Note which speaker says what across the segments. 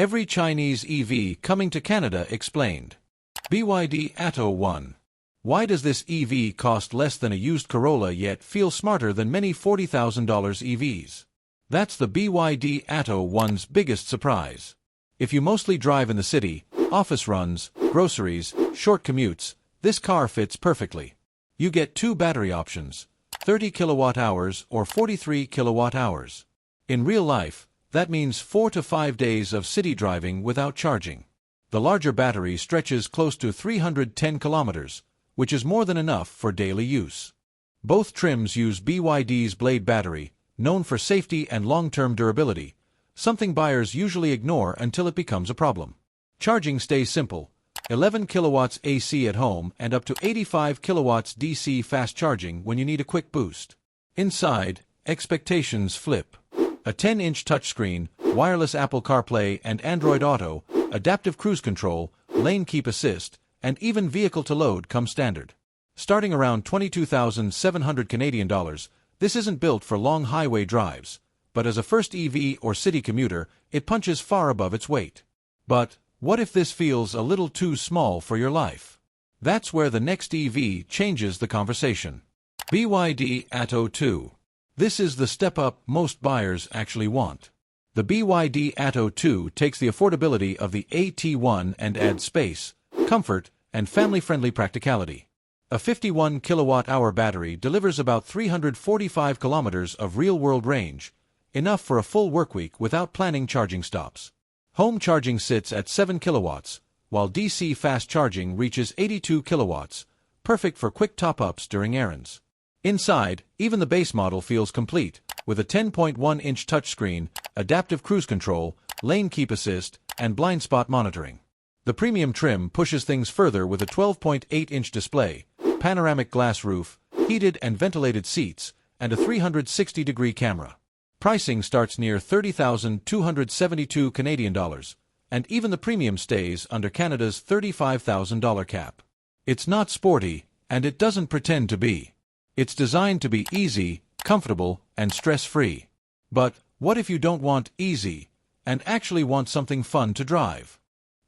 Speaker 1: Every Chinese EV coming to Canada explained. BYD Atto 1. Why does this EV cost less than a used Corolla yet feel smarter than many $40,000 EVs? That's the BYD Atto 1's biggest surprise. If you mostly drive in the city, office runs, groceries, short commutes, this car fits perfectly. You get two battery options, 30 kilowatt-hours or 43 kilowatt-hours. In real life, that means 4 to 5 days of city driving without charging. The larger battery stretches close to 310 kilometers, which is more than enough for daily use. Both trims use BYD's Blade battery, known for safety and long-term durability, something buyers usually ignore until it becomes a problem. Charging stays simple, 11 kilowatts AC at home and up to 85 kilowatts DC fast charging when you need a quick boost. Inside, expectations flip. A 10-inch touchscreen, wireless Apple CarPlay and Android Auto, adaptive cruise control, lane keep assist, and even vehicle-to-load come standard. Starting around 22,700 Canadian dollars, this isn't built for long highway drives, but as a first EV or city commuter, it punches far above its weight. But what if this feels a little too small for your life? That's where the next EV changes the conversation. BYD Atto 2. This is the step-up most buyers actually want. The BYD Atto 2 takes the affordability of the AT1 and adds space, comfort, and family-friendly practicality. A 51 kilowatt-hour battery delivers about 345 kilometers of real-world range, enough for a full workweek without planning charging stops. Home charging sits at 7 kilowatts, while DC fast charging reaches 82 kilowatts, perfect for quick top-ups during errands. Inside, even the base model feels complete, with a 10.1-inch touchscreen, adaptive cruise control, lane keep assist, and blind spot monitoring. The premium trim pushes things further with a 12.8-inch display, panoramic glass roof, heated and ventilated seats, and a 360-degree camera. Pricing starts near 30,272 Canadian dollars, and even the premium stays under Canada's $35,000 cap. It's not sporty, and it doesn't pretend to be. It's designed to be easy, comfortable, and stress-free. But what if you don't want easy, and actually want something fun to drive?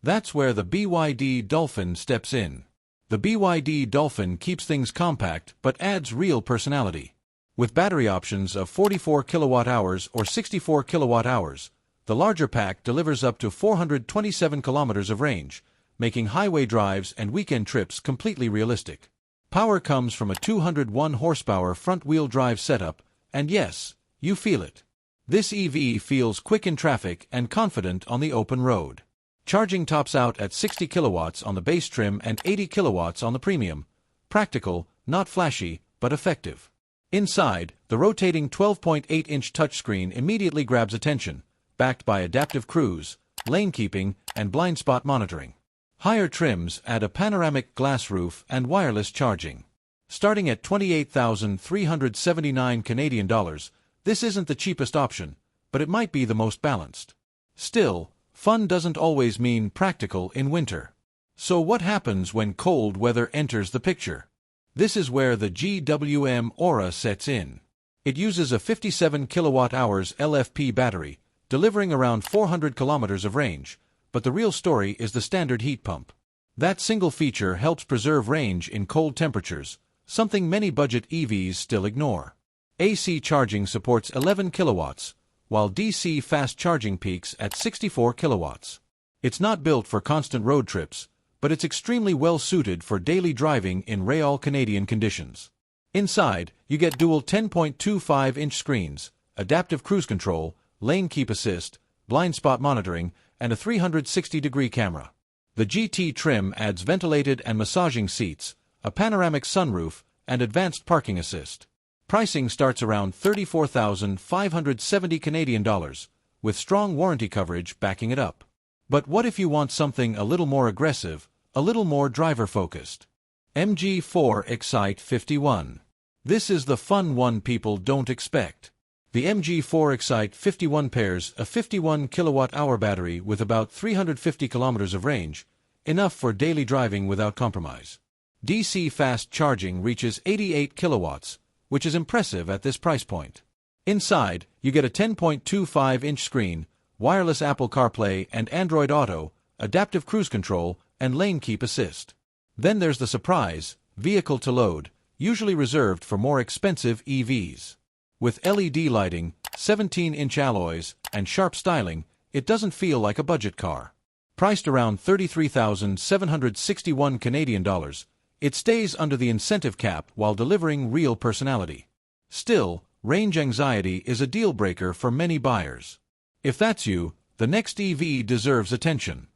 Speaker 1: That's where the BYD Dolphin steps in. The BYD Dolphin keeps things compact but adds real personality. With battery options of 44 kilowatt-hours or 64 kilowatt-hours, the larger pack delivers up to 427 kilometers of range, making highway drives and weekend trips completely realistic. Power comes from a 201 horsepower front-wheel drive setup, and yes, you feel it. This EV feels quick in traffic and confident on the open road. Charging tops out at 60 kilowatts on the base trim and 80 kilowatts on the premium. Practical, not flashy, but effective. Inside, the rotating 12.8-inch touchscreen immediately grabs attention, backed by adaptive cruise, lane keeping, and blind spot monitoring. Higher trims add a panoramic glass roof and wireless charging. Starting at 28,379 Canadian dollars, this isn't the cheapest option, but it might be the most balanced. Still, fun doesn't always mean practical in winter. So what happens when cold weather enters the picture? This is where the GWM Aura sets in. It uses a 57 kilowatt-hours LFP battery, delivering around 400 kilometers of range, but the real story is the standard heat pump. That single feature helps preserve range in cold temperatures, something many budget EVs still ignore. AC charging supports 11 kilowatts, while DC fast charging peaks at 64 kilowatts. It's not built for constant road trips, but it's extremely well suited for daily driving in real Canadian conditions. Inside, you get dual 10.25-inch screens, adaptive cruise control, lane keep assist, blind spot monitoring, and a 360-degree camera. The GT trim adds ventilated and massaging seats, a panoramic sunroof, and advanced parking assist. Pricing starts around 34,570 Canadian dollars, with strong warranty coverage backing it up. But what if you want something a little more aggressive, a little more driver-focused? MG4 Excite 51. This is the fun one people don't expect. The MG4 Excite 51 pairs a 51 kilowatt-hour battery with about 350 kilometers of range, enough for daily driving without compromise. DC fast charging reaches 88 kilowatts, which is impressive at this price point. Inside, you get a 10.25-inch screen, wireless Apple CarPlay and Android Auto, adaptive cruise control, and lane keep assist. Then there's the surprise, vehicle to load, usually reserved for more expensive EVs. With LED lighting, 17-inch alloys, and sharp styling, it doesn't feel like a budget car. Priced around $33,761 Canadian dollars, it stays under the incentive cap while delivering real personality. Still, range anxiety is a deal-breaker for many buyers. If that's you, the next EV deserves attention.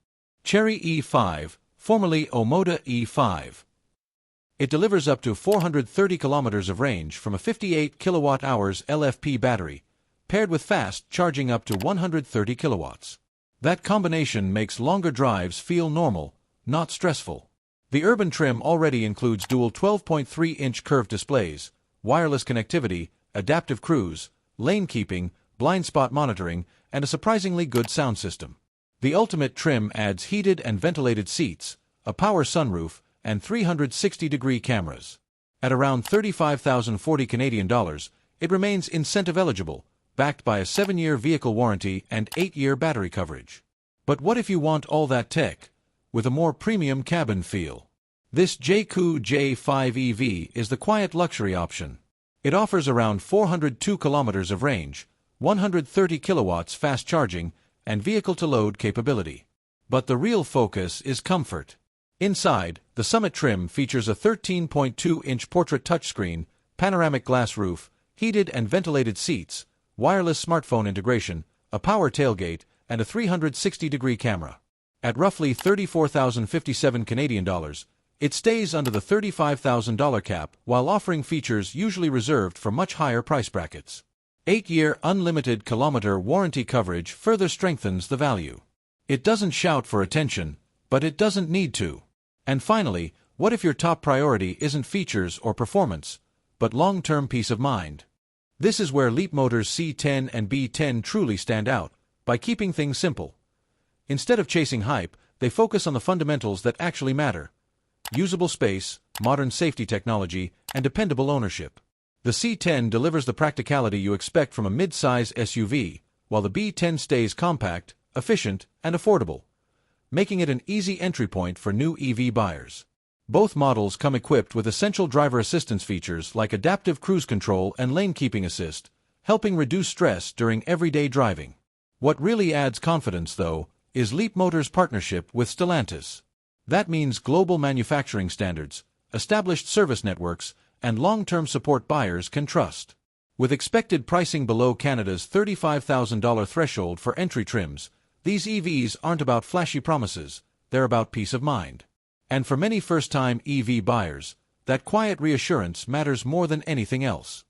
Speaker 1: Chery E5, formerly Omoda E5. It delivers up to 430 kilometers of range from a 58 kilowatt-hours LFP battery, paired with fast charging up to 130 kilowatts. That combination makes longer drives feel normal, not stressful. The urban trim already includes dual 12.3-inch curved displays, wireless connectivity, adaptive cruise, lane keeping, blind spot monitoring, and a surprisingly good sound system. The ultimate trim adds heated and ventilated seats, a power sunroof, and 360-degree cameras. At around $35,040 Canadian dollars, it remains incentive eligible, backed by a 7-year vehicle warranty and 8-year battery coverage. But what if you want all that tech, with a more premium cabin feel? This Jaecoo J5 EV is the quiet luxury option. It offers around 402 kilometers of range, 130 kilowatts fast charging, and vehicle-to-load capability. But the real focus is comfort. Inside, the Summit trim features a 13.2-inch portrait touchscreen, panoramic glass roof, heated and ventilated seats, wireless smartphone integration, a power tailgate, and a 360-degree camera. At roughly $34,057 Canadian dollars, it stays under the $35,000 cap while offering features usually reserved for much higher price brackets. 8-year unlimited kilometer warranty coverage further strengthens the value. It doesn't shout for attention, but it doesn't need to. And finally, what if your top priority isn't features or performance, but long-term peace of mind? This is where Leapmotor's C10 and B10 truly stand out, by keeping things simple. Instead of chasing hype, they focus on the fundamentals that actually matter: usable space, modern safety technology, and dependable ownership. The C10 delivers the practicality you expect from a mid-size SUV, while the B10 stays compact, efficient, and affordable, making it an easy entry point for new EV buyers. Both models come equipped with essential driver assistance features like adaptive cruise control and lane keeping assist, helping reduce stress during everyday driving. What really adds confidence, though, is Leapmotor's partnership with Stellantis. That means global manufacturing standards, established service networks, and long-term support buyers can trust. With expected pricing below Canada's $35,000 threshold for entry trims, these EVs aren't about flashy promises, they're about peace of mind. And for many first-time EV buyers, that quiet reassurance matters more than anything else.